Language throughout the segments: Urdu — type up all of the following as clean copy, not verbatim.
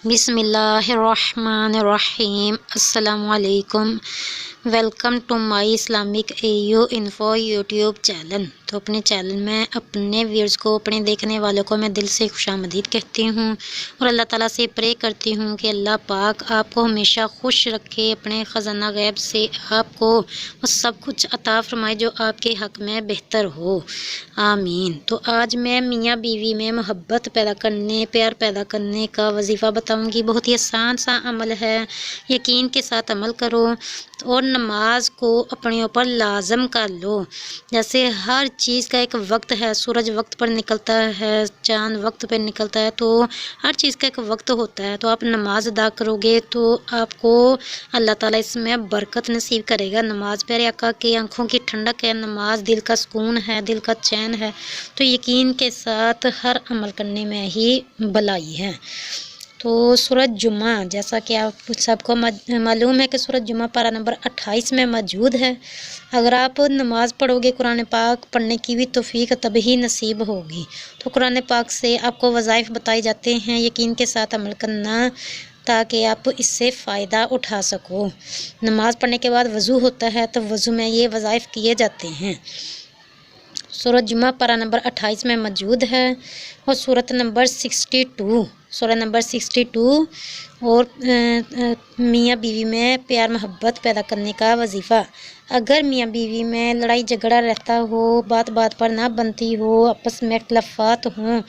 بسم اللہ الرحمن الرحیم۔ السلام علیکم، welcome to my Islamic AU info YouTube channel. تو اپنے چینل میں اپنے ویورز کو، اپنے دیکھنے والوں کو میں دل سے خوش آمدید کہتی ہوں اور اللہ تعالیٰ سے پرے کرتی ہوں کہ اللہ پاک آپ کو ہمیشہ خوش رکھے، اپنے خزانہ غیب سے آپ کو وہ سب کچھ عطا فرمائے جو آپ کے حق میں بہتر ہو، آمین۔ تو آج میں میاں بیوی میں محبت پیدا کرنے، پیار پیدا کرنے کا وظیفہ بتاؤں گی۔ بہت ہی آسان سا عمل ہے، یقین کے ساتھ عمل کرو اور نماز کو اپنے اوپر لازم کر لو۔ جیسے ہر چیز کا ایک وقت ہے، سورج وقت پر نکلتا ہے، چاند وقت پر نکلتا ہے، تو ہر چیز کا ایک وقت ہوتا ہے۔ تو آپ نماز ادا کرو گے تو آپ کو اللہ تعالیٰ اس میں برکت نصیب کرے گا۔ نماز پیارے آقا کی آنکھوں کی ٹھنڈک ہے، نماز دل کا سکون ہے، دل کا چین ہے۔ تو یقین کے ساتھ ہر عمل کرنے میں ہی بھلائی ہے۔ تو سورۃ جمعہ، جیسا کہ آپ سب کو معلوم ہے کہ سورۃ جمعہ پارہ نمبر 28 میں موجود ہے۔ اگر آپ نماز پڑھو گے، قرآن پاک پڑھنے کی بھی توفیق تب ہی نصیب ہوگی۔ تو قرآن پاک سے آپ کو وظائف بتائے جاتے ہیں، یقین کے ساتھ عمل کرنا تاکہ آپ اس سے فائدہ اٹھا سکو۔ نماز پڑھنے کے بعد وضو ہوتا ہے، تو وضو میں یہ وظائف کیے جاتے ہیں۔ سورۃ جمعہ پارہ نمبر 28 میں موجود ہے اور سورۃ نمبر 62 اور میاں بیوی میں پیار محبت پیدا کرنے کا وظیفہ۔ اگر میاں بیوی میں لڑائی جھگڑا رہتا ہو، بات بات پر نہ بنتی ہو، آپس میں اختلافات ہوں،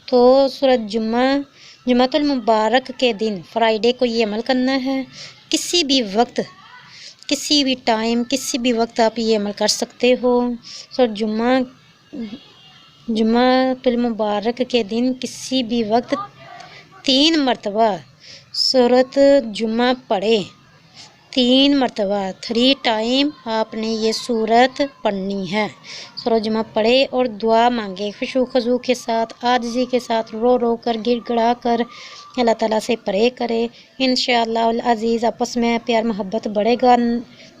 تو سورۃ جمعۃ المبارک کے دن فرائیڈے کو یہ عمل کرنا ہے۔ کسی بھی وقت، کسی بھی ٹائم، کسی بھی وقت آپ یہ عمل کر سکتے ہو۔ سورۃ جمعۃ المبارک کے دن کسی بھی وقت 3 مرتبہ سورۃ جمعہ پڑھے، 3 مرتبہ، 3 ٹائم آپ نے یہ سورت پڑھنی ہے۔ سورۃ جمعہ پڑھے اور دعا مانگے، خشوع و خضوع کے ساتھ، عاجزی کے ساتھ، رو رو کر، گڑ گڑا کر اللہ تعالیٰ سے پرے کرے۔ انشاءاللہ العزیز آپس میں پیار محبت بڑھے گا،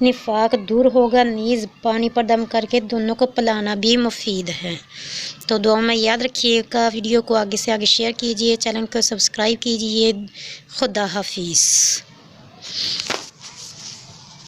نفاق دور ہوگا، نیز پانی پر دم کر کے دونوں کو پلانا بھی مفید ہے۔ تو دعا میں یاد رکھیے گا، ویڈیو کو آگے سے آگے شیئر کیجیے، چینل کو سبسکرائب کیجیے۔ خدا حافظ۔